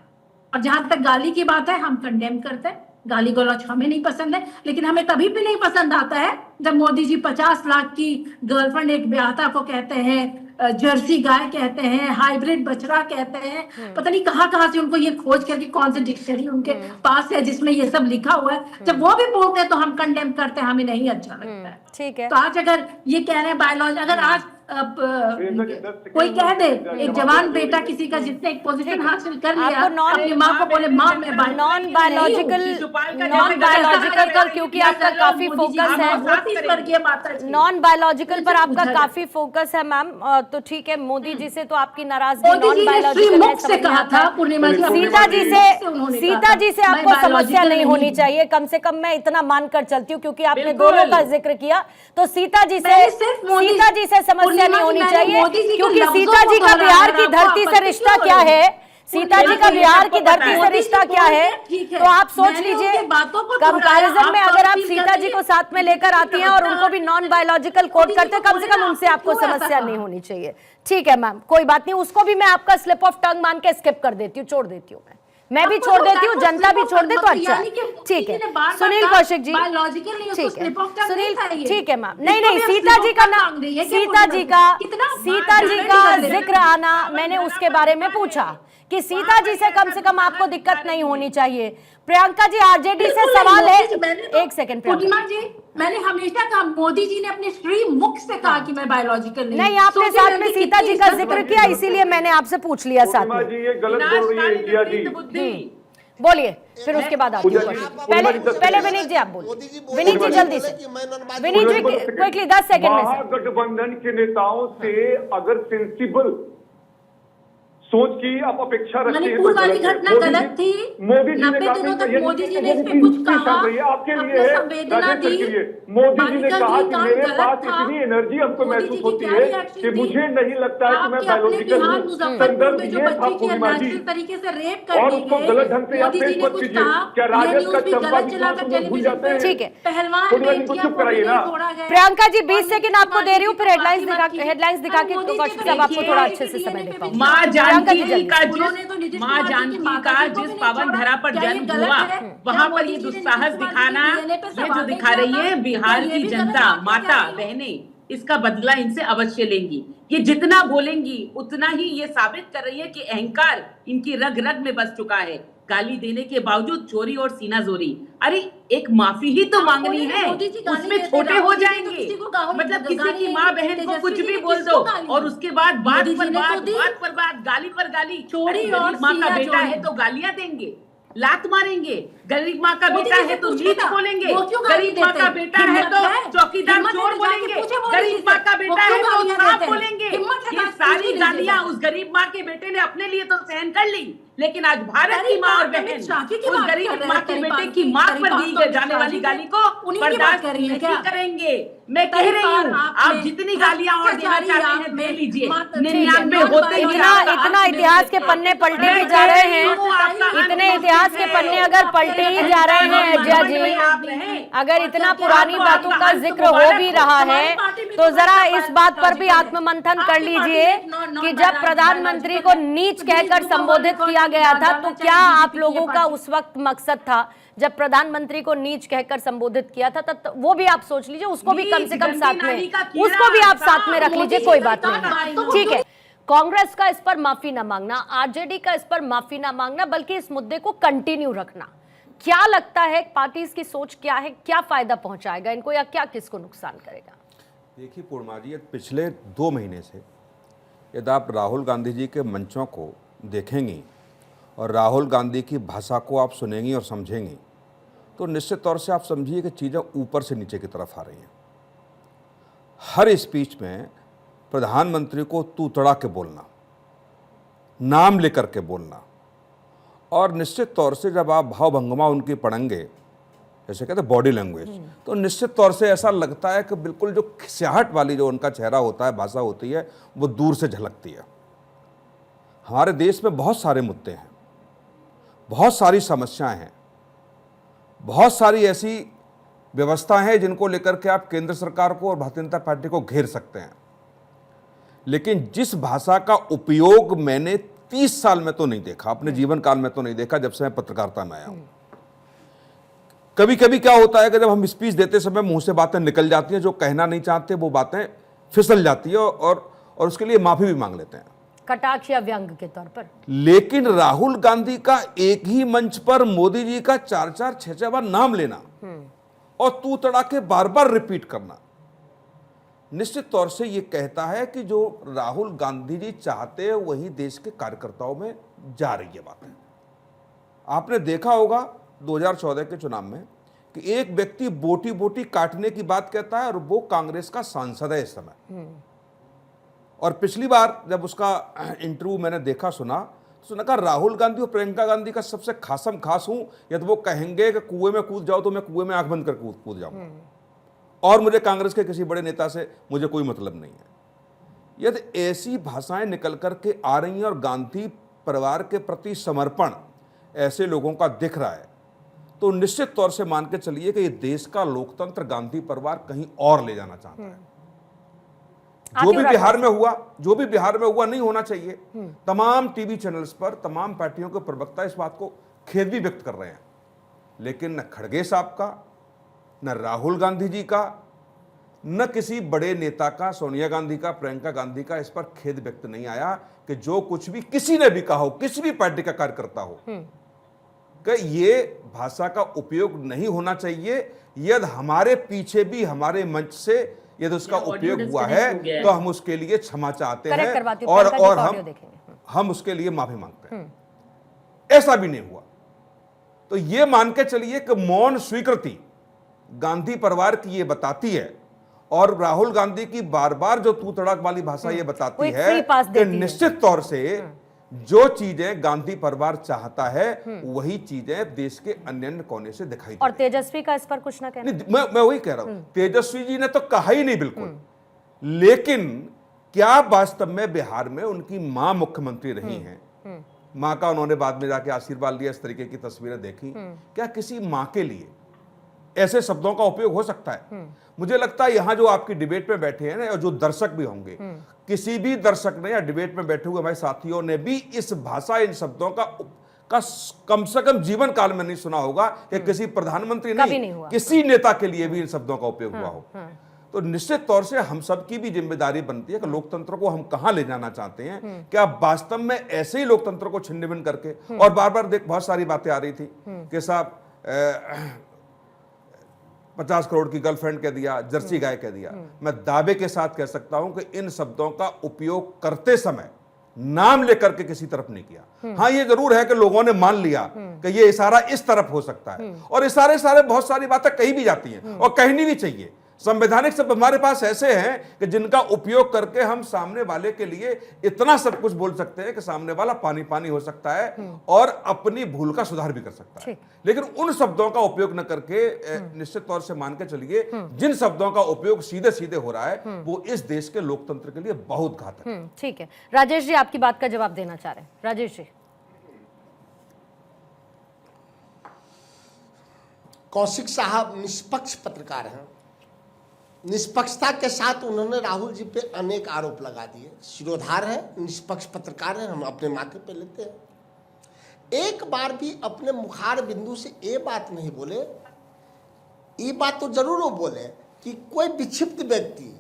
और जहां तक गाली की बात है, हम कंडेम करते हैं, गाली गलौज हमें नहीं पसंद है, लेकिन हमें तभी भी नहीं पसंद आता है जब मोदी जी 50 लाख की गर्लफ्रेंड एक ब्याहता को कहते हैं, जर्सी गाय कहते हैं, हाइब्रिड बछड़ा कहते हैं, पता नहीं कहां से उनको ये खोज करके कौन से डिक्शनरी उनके पास है जिसमें ये सब लिखा हुआ है। जब वो भी बोलते हैं तो हम कंडेम करते हैं, हमें नहीं अच्छा लगता है। ठीक है। तो आज अगर ये कह रहे हैं बायोलॉजी, अगर आज कोई कह दे एक जवान बेटा किसी का जिसने एक पोजीशन हासिल कर लिया, अपनी माँ को बोले माँ मैं नॉन बायोलॉजिकल पर क्योंकि आपका काफी फोकस है, नॉन बायोलॉजिकल पर आपका काफी फोकस है मैम, तो ठीक है, मोदी जी से तो आपकी नाराजगी नॉन बायोलॉजिकल है, समझ में आता है। सीता जी से आपको समस्या नहीं होनी चाहिए, कम से कम मैं इतना मानकर चलती हूँ, क्योंकि आपने दोनों का जिक्र किया, तो सीता जी से समस्या नहीं होनी चाहिए, क्योंकि सीता जी का बिहार की धरती से रिश्ता क्या है, सीता जी का बिहार की धरती से रिश्ता क्या है, तो आप सोच लीजिए। कंपैरिजन में अगर आप सीता जी को साथ में लेकर आती हैं और उनको भी नॉन बायोलॉजिकल कोट करते हैं, कम से कम उनसे आपको समस्या नहीं होनी चाहिए। ठीक है मैम, कोई बात नहीं, उसको भी मैं आपका स्लिप ऑफ टंग मान के स्किप कर देती हूँ, छोड़ देती हूँ, मैं भी छोड़ देती हूँ, जनता भी छोड़ दे तो अच्छा। ठीक है सुनील कौशिक जी, ठीक है सुनील, ठीक है मैम। नहीं, सीता जी का नाम, सीता जी का जिक्र आना, मैंने उसके बारे में पूछा कि सीता जी से कम आपको दिक्कत नहीं होनी चाहिए। प्रियंका जी आरजेडी से सवाल है, एक सेकंड पूर्णिमा जी, मैंने हमेशा कहा, मोदी जी ने अपने श्री मुख से कहा कि मैं बायोलॉजिकल नहीं, आपने साथ में सीता जी का जिक्र किया, इसीलिए मैंने आपसे पूछ लिया साथ में। ये गलत बोल रही है इंडिया जी। बोलिए, फिर उसके बाद आती हूँ। पहले विनीत जी आप बोलिए, विनीत जी जल्दी से, विनीत जी क्विकली 10 सेकंड में। महागठबंधन के नेताओं से अगर सेंसिबल सोच की आप अपेक्षा रखते हैं, मणिपुर वाली घटना गलत थी। मोदी जी ने 90 दिनों तक मोदी जी ने इस पे कुछ कहा, आपके लिए है, राजेश के लिए मोदी जी ने कहा कि मेरे पास इतनी एनर्जी हमको महसूस होती है कि मुझे नहीं लगता है कि मैं बायोलॉजिकल हूँ। संदर्भ ये था पूर्णिमा जी, तरीके से रेप कर और उसको गलत ढंग से आप पेश मत कीजिए। क्या राजेश का चंपा भी भूल जाते हैं? ठीक है, पहलवान को चुप कराइए ना। प्रियंका जी 20 सेकंड आपको दे रही हूँ, फिर हेडलाइंस दिखा के कौशिक साहब आपको थोड़ा अच्छे से समय दे पाऊंगी। माँ जानकी का जिस पावन धरा पर जन्म हुआ, वहाँ पर ये दुस्साहस दिखाना, ये जो दिखा रही है बिहार की जनता, माता बहने, इसका बदला इनसे अवश्य लेंगी। ये जितना बोलेंगी उतना ही ये साबित कर रही है कि अहंकार इनकी रग रग में बस चुका है। गाली देने के बावजूद चोरी और सीना जोरी, अरे एक माफी ही तो मांगनी है, उसमें छोटे हो जाएंगे। मतलब किसी की माँ बहन को कुछ भी बोल दो और उसके बाद बात पर बात, गाली पर गाली। चोरी और माँ का बेटा है तो गालियां देंगे, लात मारेंगे। गरीब माँ का बेटा है तो नीच बोलेंगे, गरीब माँ का बेटा है तो चौकीदार चोर बोलेंगे, गरीब माँ का बेटा है तो सांप बोलेंगे। ये सारी गालियां उस गरीब माँ के बेटे ने अपने लिए तो सहन कर ली, लेकिन आज भारत की माँ और बहन उस गरीब माँ के बेटे की माँ पर दी जाने वाली गाली को बर्दाश्त नहीं करेंगे। मैं कह रही हूँ, आप जितनी गालियां और देना चाहते हैं दे लीजिए। 99 होते ही इतना इतिहास के पन्ने पलटे भी जा रहे हैं, इतने इतिहास के पन्ने अगर पलटे ही जा रहे हैं अजय जी, अगर इतना पुरानी बातों का जिक्र हो भी रहा है, तो जरा इस बात पर भी आत्ममंथन कर लीजिए कि जब प्रधानमंत्री को नीच कहकर संबोधित किया गया था, तो क्या आप लोगों का उस वक्त मकसद था? जब प्रधानमंत्री को नीच कहकर संबोधित किया था, तब वो भी आप सोच लीजिए, उसको भी कम से कम साथ में, उसको भी आप साथ में रख लीजिए, कोई बात नहीं, ठीक है। कांग्रेस का इस पर माफी ना मांगना, आरजेडी का इस पर माफी ना मांगना, बल्कि इस मुद्दे को कंटिन्यू रखना, क्या लगता है पार्टी की सोच क्या है? क्या फायदा पहुंचाएगा इनको या क्या किसको नुकसान करेगा? देखिए पूर्णिमा जी, पिछले 2 महीने से यदि आप राहुल गांधी जी के मंचों को देखेंगी और राहुल गांधी की भाषा को आप सुनेंगी और समझेंगी तो निश्चित तौर से आप समझिए कि चीज़ें ऊपर से नीचे की तरफ आ रही हैं। हर स्पीच में प्रधानमंत्री को तू तड़ा के बोलना, नाम लेकर के बोलना, और निश्चित तौर से जब आप भावभंगिमा उनकी पढ़ेंगे, जैसे कहते हैं बॉडी लैंग्वेज, तो निश्चित तौर से ऐसा लगता है कि बिल्कुल जो खिसियाहट वाली जो उनका चेहरा होता है, भाषा होती है, वो दूर से झलकती है। हमारे देश में बहुत सारे मुद्दे हैं, बहुत सारी समस्याएं हैं, बहुत सारी ऐसी व्यवस्था है जिनको लेकर के आप केंद्र सरकार को और भारतीय जनता पार्टी को घेर सकते हैं, लेकिन जिस भाषा का उपयोग मैंने 30 साल में तो नहीं देखा, अपने जीवन काल में तो नहीं देखा, जब से मैं पत्रकारिता में आया हूं। कभी कभी क्या होता है कि जब हम स्पीच देते समय मुंह से बातें निकल जाती हैं, जो कहना नहीं चाहते वो बातें फिसल जाती है और उसके लिए माफी भी मांग लेते हैं, कटाक्ष या व्यंग के तौर पर। लेकिन राहुल गांधी का एक ही मंच पर मोदी जी का 4-4, 6-6 बार नाम लेना और तू तड़ा के बार बार रिपीट करना, निश्चित तौर से ये कहता है कि जो राहुल गांधी जी चाहते हैं वही देश के कार्यकर्ताओं में जा रही है बातें। आपने देखा होगा 2014 के चुनाव में कि एक व्यक्ति बोटी बोटी काटने की बात कहता है और वो कांग्रेस का सांसद है इस समय। और पिछली बार जब उसका इंटरव्यू मैंने देखा सुना तो कहा राहुल गांधी और प्रियंका गांधी का सबसे खासम खास हूं, यदि वो कहेंगे कि कुएं में कूद जाओ तो मैं कुएं में आंख बंद कर कूद जाऊंगा, और मुझे कांग्रेस के किसी बड़े नेता से मुझे कोई मतलब नहीं है। यदि ऐसी भाषाएं निकल करके आ रही हैं और गांधी परिवार के प्रति समर्पण ऐसे लोगों का दिख रहा है, तो निश्चित तौर से मान के चलिए कि ये देश का लोकतंत्र गांधी परिवार कहीं और ले जाना चाहता है। जो भी बिहार में हुआ नहीं होना चाहिए। तमाम टीवी चैनल्स पर तमाम पार्टियों के प्रवक्ता इस बात को खेद भी व्यक्त कर रहे हैं, लेकिन न खड़गे साहब का, न राहुल गांधी जी का, न किसी बड़े नेता का, सोनिया गांधी का, प्रियंका गांधी का इस पर खेद व्यक्त नहीं आया कि जो कुछ भी किसी ने भी कहा हो, किसी भी पार्टी का कार्यकर्ता हो, कि ये भाषा का उपयोग नहीं होना चाहिए। यदि हमारे पीछे भी हमारे मंच से यदि उसका उपयोग हुआ है तो हम उसके लिए क्षमा चाहते हैं और हम उसके लिए माफी मांगते हैं। ऐसा भी नहीं हुआ तो ये मान के चलिए कि मौन स्वीकृति गांधी परिवार की ये बताती है, और राहुल गांधी की बार बार जो तू तड़ाक वाली भाषा ये बताती है कि निश्चित तौर से जो चीजें गांधी परिवार चाहता है वही चीजें देश के अन्य कोने से दिखाई और तेजस्वी का इस पर कुछ ना कहना। मैं वही कह रहा हूं, तेजस्वी जी ने तो कहा ही नहीं बिल्कुल, लेकिन क्या वास्तव में बिहार में उनकी मां मुख्यमंत्री रही हैं, मां का उन्होंने बाद में जाके आशीर्वाद लिया, इस तरीके की तस्वीरें देखी, क्या किसी मां के लिए ऐसे शब्दों का उपयोग हो सकता है? मुझे लगता है यहां जो आपकी डिबेट में बैठे हैं ना, और जो दर्शक भी होंगे, किसी भी दर्शक ने या डिबेट में बैठे हुए हमारे साथियों ने भी इस भाषा, इन शब्दों का कम से कम जीवन काल में नहीं सुना होगा कि किसी प्रधानमंत्री नहीं किसी नेता के लिए भी इन शब्दों का उपयोग हुआ हो। तो निश्चित तौर से हम सब की भी जिम्मेदारी बनती है कि लोकतंत्र को हम कहां ले जाना चाहते हैं। क्या वास्तव में ऐसे ही लोकतंत्र को छिन्न भिन्न करके, और बार बार देख बहुत सारी बातें आ रही थी कि साहब 50 करोड़ की गर्लफ्रेंड कह दिया, जर्सी गाय कह दिया। मैं दावे के साथ कह सकता हूं कि इन शब्दों का उपयोग करते समय नाम लेकर के किसी तरफ नहीं किया। हाँ, ये जरूर है कि लोगों ने मान लिया कि ये इशारा इस तरफ हो सकता है, और इशारे बहुत सारी बातें कही भी जाती हैं और कहनी भी चाहिए। संवैधानिक शब्द हमारे पास ऐसे हैं कि जिनका उपयोग करके हम सामने वाले के लिए इतना सब कुछ बोल सकते हैं कि सामने वाला पानी पानी हो सकता है और अपनी भूल का सुधार भी कर सकता है। लेकिन उन शब्दों का उपयोग न करके निश्चित तौर से मान के चलिए जिन शब्दों का उपयोग सीधे सीधे हो रहा है वो इस देश के लोकतंत्र के लिए बहुत घातक है। ठीक है, राजेश जी आपकी बात का जवाब देना चाह रहे हैं। राजेश जी। कौशिक साहब निष्पक्ष पत्रकार हैं, निष्पक्षता के साथ उन्होंने राहुल जी पे अनेक आरोप लगा दिए। शिरोधार है, निष्पक्ष पत्रकार है, हम अपने माथे पे लेते हैं। एक बार भी अपने मुखार बिंदु से ये बात नहीं बोले, ये बात तो जरूर वो बोले कि कोई विक्षिप्त व्यक्ति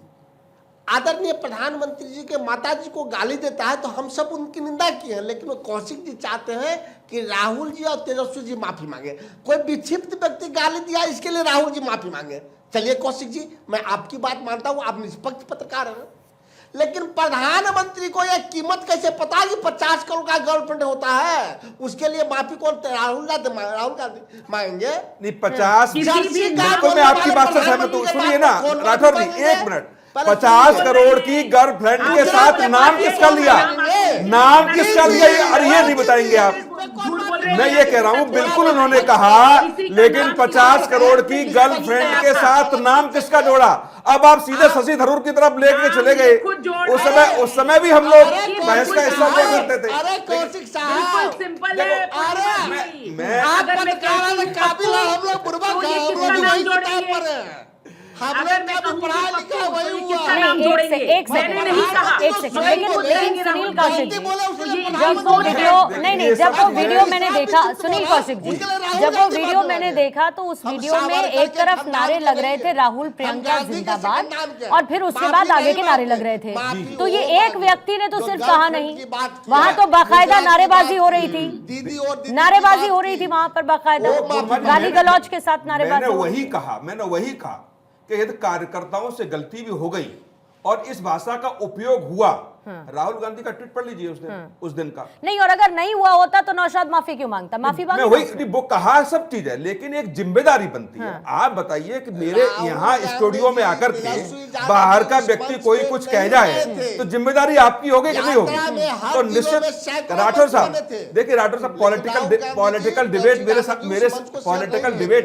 आदरणीय प्रधानमंत्री जी के माता जी को गाली देता है तो हम सब उनकी निंदा किए हैं, लेकिन वो कौशिक जी चाहते हैं कि राहुल जी और तेजस्वी जी माफी मांगे। कोई विक्षिप्त व्यक्ति गाली दिया इसके लिए राहुल जी माफी मांगे। चलिए कौशिक जी, मैं आपकी बात मानता हूं, आप निष्पक्ष पत्रकार हैं, लेकिन प्रधानमंत्री को यह कीमत कैसे पता कि 50 करोड़ का गर्लफ्रेंड होता है? उसके लिए माफी कौन राहुल गांधी मांगेंगे? नहीं 50 बिल्कुल मैं आपकी बात से सहमत हूँ। सुनिए ना राठौर जी, 1 मिनट, 50 करोड़ की गर्लफ्रेंड के साथ नाम किसका लिया? नाम किसका लिया और ये नहीं बताएंगे आप? मैं ये कह रहा हूं बिल्कुल उन्होंने कहा, लेकिन 50 करोड़ की गर्लफ्रेंड के साथ नाम किसका जोड़ा? अब आप सीधे शशि थरूर की तरफ लेके चले गए। उस समय भी हम लोग बहस का हिस्सा हुआ करते थे। अरे कौशिक साहब, सिंपल है। मैं आप काबिल है, हम लोग बुर्बक हैं, हम लोग वही किताब पर हैं, हम लोग का भी पढ़ा लिखा वही हुआ। एक सेकंड लेकिन सुनील कौशिक जी, जब वो वीडियो जब वो वीडियो मैंने देखा, सुनील कौशिक जी, जब वो वीडियो मैंने देखा तो उस वीडियो में एक तरफ नारे लग रहे थे राहुल प्रियंका जिंदाबाद, और फिर उसके बाद आगे के नारे लग रहे थे। तो ये एक व्यक्ति ने तो सिर्फ कहा नहीं, वहां तो बाकायदा नारेबाजी हो रही थी, नारेबाजी हो रही थी वहां पर बाकायदा, गाली गलौज के साथ नारेबाजी। मैंने वही कहा कि यदि कार्यकर्ताओं से गलती भी हो गई और इस भाषा का उपयोग हुआ, राहुल गांधी का ट्वीट पढ़ लीजिए उस दिन का। नहीं, और अगर नहीं हुआ होता तो नौशाद माफी क्यों मांगता? माफी मैं वही वो कहा, सब चीज है, लेकिन एक जिम्मेदारी बनती है। आप बताइए कि मेरे यहाँ स्टूडियो में आकर के बाहर का व्यक्ति कोई कुछ कह जाए तो जिम्मेदारी आपकी होगी कि नहीं होगी? तो निश्चित राठौर साहब, देखिए राठौर साहब, पॉलिटिकल डिबेट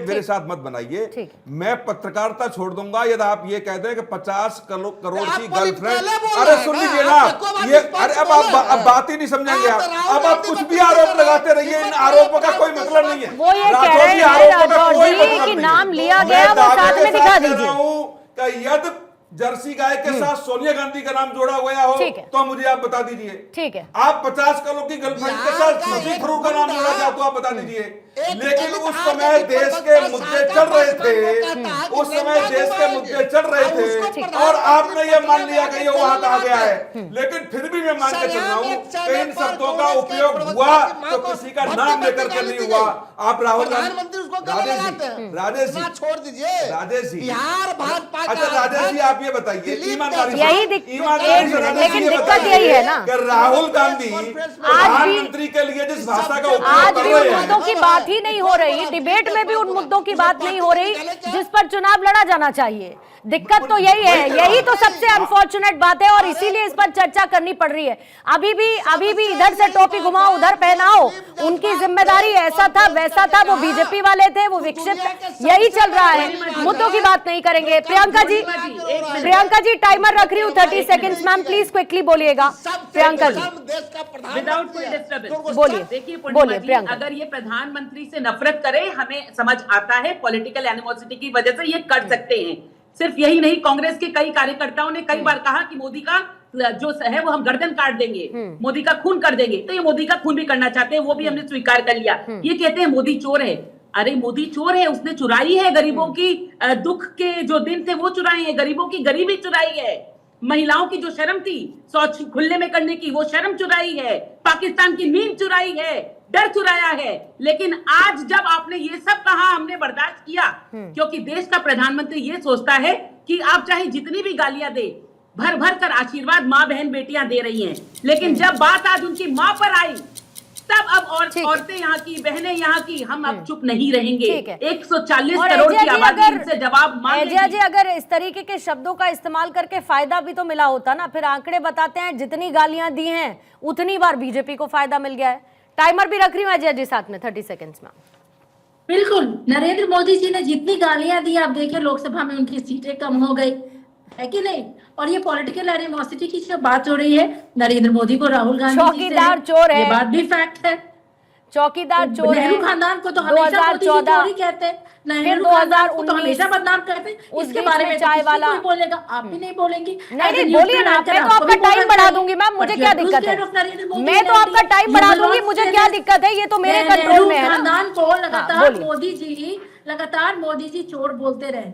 मेरे साथ मत बनाइए। मैं पत्रकारिता छोड़ दूंगा यदि आप ये कहते हैं कि 50 करोड़ की गर्लफ्रेंड। अरे सुन लीजिए ना, ये अरे अब बात ही नहीं समझेंगे आप। अब आप कुछ भी आरोप लगाते रहिए, इन आरोपों का कोई मतलब नहीं है। वो ये कह रहे हैं कि नाम लिया गया, वो साथ में दिखा दीजिए। यदि जर्सी गाय के साथ सोनिया गांधी का नाम जोड़ा हुआ हो तो मुझे आप बता दीजिए। ठीक है, आप 50 करोड़ की गर्लफ्रेंड के साथ शशि थरूर का नाम जोड़ा गया तो आप बता दीजिए। लेकिन उस समय देश के मुद्दे चल रहे थे, उस समय देश के मुद्दे चल रहे थे और आपने ये मान लिया कि ये वहां कहा गया है। लेकिन फिर भी मैं मान के चल रहा हूं कि इन शब्दों का उपयोग हुआ तो किसी का नाम लेकर के नहीं हुआ। आप राहुल गांधी, राजेश जी छोड़ दीजिए, राजेश जी, बिहार भाजपा, अच्छा राजेश जी आप ये बताइए ईमानदारी, लेकिन दिक्कत यही है ना कि राहुल गांधी प्रधानमंत्री के लिए जिस भाषा का उपयोग कर रहे हैं, मुद्दों की बात ही नहीं हो रही, डिबेट में भी उन मुद्दों की बात नहीं हो रही जिस पर चुनाव लड़ा जाना चाहिए। दिक्कत तो यही है, यही तो सबसे अनफॉर्चुनेट बात है और इसीलिए इस पर चर्चा करनी पड़ रही है। अभी भी इधर से टोपी घुमाओ उधर पहनाओ, उनकी जिम्मेदारी ऐसा था वैसा था, वो बीजेपी वाले थे, वो विक्षिप्त, यही चल रहा है, मुद्दों की बात नहीं करेंगे। प्रियंका जी टाइमर रख रही हूँ 30 सेकेंड्स, मैम प्लीज क्विकली बोलिएगा। प्रियंका जी विदाउट कोई डिस्टर्बेंस बोलिए। देखिए बोलिए प्रियंका, अगर ये प्रधानमंत्री से नफरत करे, हमें समझ आता है, पॉलिटिकल एनिमोसिटी की वजह से ये कर सकते हैं। सिर्फ यही नहीं, कांग्रेस के कई कार्यकर्ताओं ने कई बार कहा कि मोदी का जो है वो हम गर्दन काट देंगे, मोदी का खून कर देंगे, तो ये मोदी का खून भी करना चाहते हैं, वो भी हमने स्वीकार कर लिया। ये कहते हैं मोदी चोर है। अरे मोदी चोर है, उसने चुराई है गरीबों की दुख के जो दिन थे वो चुराए हैं, गरीबों की गरीबी चुराई है, महिलाओं की जो शर्म थी शौच खुले में करने की वो शर्म चुराई है, पाकिस्तान की नींद चुराई है, डर चुराया है। लेकिन आज जब आपने ये सब कहा हमने बर्दाश्त किया, क्योंकि देश का प्रधानमंत्री ये सोचता है कि आप चाहे जितनी भी गालियां दे, भर भर कर आशीर्वाद माँ बहन बेटियां दे रही हैं, लेकिन जब बात आज उनकी माँ पर आई तब अब औरतें यहाँ की, बहनें यहाँ की, हम अब चुप नहीं रहेंगे। 140 करोड़ की आबादी से जवाब मांगेगी। जी अगर इस तरीके के शब्दों का इस्तेमाल करके फायदा भी तो मिला होता ना, फिर आंकड़े बताते हैं जितनी गालियां दी हैं उतनी बार बीजेपी को फायदा मिल गया है। टाइमर भी रख रही हूँ अजय जी साथ में 30 सेकेंड्स में। बिल्कुल, नरेंद्र मोदी जी ने जितनी गालियां दी आप देखिए लोकसभा में उनकी सीटें कम हो गई है कि नहीं। और ये पॉलिटिकल एनिमोसिटी की जो बात हो रही है नरेंद्र मोदी को राहुल गांधी चौकीदार चोर है, ये बात भी फैक्ट है। चौकीदार चोर है। नेहरू खानदान को तो हमेशा मोदी जी चोर ही कहते हैं, नेहरू खानदान को तो हमेशा बदनाम करते हैं। इसके बारे में चाय वाला कोई बोलेगा, आप भी नहीं बोलेंगी। नहीं बोलिए ना, मैं तो आपका टाइम बढ़ा दूंगी मैम, मुझे क्या दिक्कत है, मैं तो आपका टाइम बढ़ा दूंगी, मुझे क्या दिक्कत है, ये तो मेरे कंट्रोल में है। खानदान को लगातार मोदी जी चोर बोलते रहे,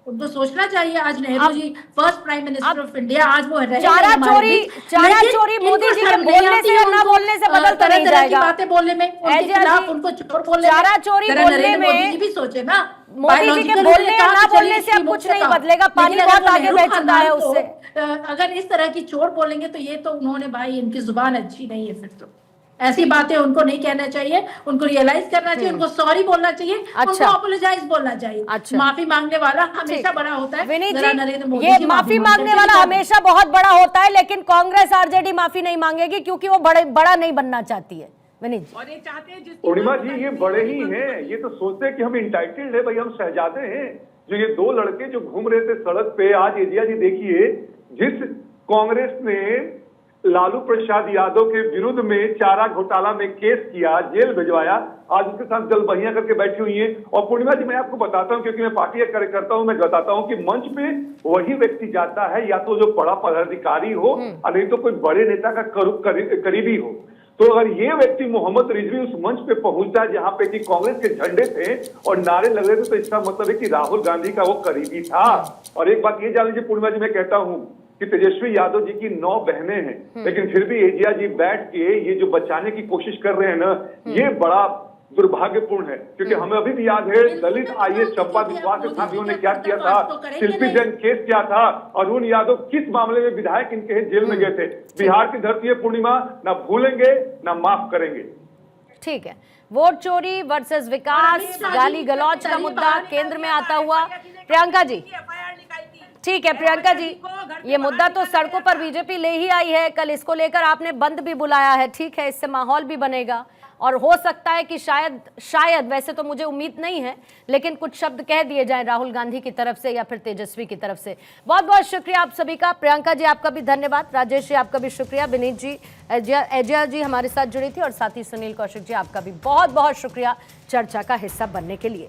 उनको सोचना चाहिए। आज Nehru ji first prime minister of India, आज वो रहे चारा हमारे चोरी बीच। चारा लेकिन चोरी इनको मोदी जी के शर्म नहीं बोलने आती से है या ना उनको, बोलने से बदल तो तरह नहीं तरह की जाएगा। बातें बोलने में, उनके एजाज खिलाफ जी, उनको चोर बोलने में। चारा चोरी जरा बोलने नरेंद्र मोदी में जी भी सोचे ना, मोदी जी के बायोलॉजिकल बोलने उन्होंने या कहा ना कि बोलने चलिए से अब इसकी कुछ मुक्त नहीं कहा। बदलेगा, पानी लेकिन बहुत अगर आगे नेहरू बह चुका खानदान है को, उससे। अगर इस तरह की चोर बोलेंगे तो ये तो उन्होंने, भाई इनकी जुबान अच्छी नहीं है। फिर तो ऐसी बातें उनको नहीं कहना चाहिए, उनको रियलाइज करना चाहिए, उनको सॉरी बोलना चाहिए, उनको अपोलोजाइज बोलना चाहिए। माफी मांगने वाला हमेशा बड़ा होता है। विनीत जरा जी, नरेंद्र मोदी ये जी माफी मांगने वाला हमेशा बहुत बड़ा होता है, लेकिन कांग्रेस आरजेडी माफी नहीं मांगेगी क्योंकि वो बड़ा नहीं बनना चाहती है। विनीत जी, और ये चाहते हैं जिस पूर्णिमा जी, ये बड़े ही हैं। ये तो सोचते हैं कि हम इंटाइटेड है, भाई हम शहजादे हैं। जो ये दो लड़के जो घूम रहे थे सड़क पे, आज एजिया जी देखिए, जिस कांग्रेस ने लालू प्रसाद यादव के विरुद्ध में चारा घोटाला में केस किया, जेल भिजवाया, आज उसके साथ जलबहियां करके बैठी हुई हैं। और पूर्णिमा जी, मैं आपको बताता हूं, क्योंकि मैं पार्टी का कार्यकर्ता हूं, मैं बताता हूं कि मंच पे वही व्यक्ति जाता है या तो जो बड़ा पदाधिकारी हो और नहीं तो कोई बड़े नेता का करीबी हो। तो अगर ये व्यक्ति मोहम्मद रिजवी उस मंच पे पहुंचता है जहां पे कि कांग्रेस के झंडे थे और नारे लग रहे थे, तो इसका मतलब है कि राहुल गांधी का वो करीबी था। और एक बात ये जान लीजिए पूर्णिमा जी, मैं कहता हूं कि तेजस्वी यादव जी की 9 बहनें हैं, लेकिन फिर भी एजिया जी बैठ के ये जो बचाने की कोशिश कर रहे हैं ना, ये बड़ा दुर्भाग्यपूर्ण है। क्योंकि हमें अभी भी याद है दलित आईएएस चंपा विश्वास के साथियों ने क्या किया था, शिल्पी जैन केस क्या था, अरुण यादव किस मामले में विधायक इनके जेल में गए थे। बिहार की धरती है पूर्णिमा, ना भूलेंगे ना माफ करेंगे। ठीक है, वोट चोरी वर्सेस विकास, गाली गलौज का मुद्दा केंद्र में आता हुआ। प्रियंका जी, ठीक है प्रियंका जी, ये मुद्दा तो सड़कों पर बीजेपी ले ही आई है, कल इसको लेकर आपने बंद भी बुलाया है। ठीक है, इससे माहौल भी बनेगा और हो सकता है कि शायद वैसे तो मुझे उम्मीद नहीं है, लेकिन कुछ शब्द कह दिए जाएं राहुल गांधी की तरफ से या फिर तेजस्वी की तरफ से। बहुत बहुत शुक्रिया आप सभी का। प्रियंका जी आपका भी धन्यवाद, राजेश जी आपका भी शुक्रिया, विनीत जी, एजिया जी हमारे साथ जुड़ी थी और साथ ही सुनील कौशिक जी आपका भी बहुत बहुत शुक्रिया चर्चा का हिस्सा बनने के लिए।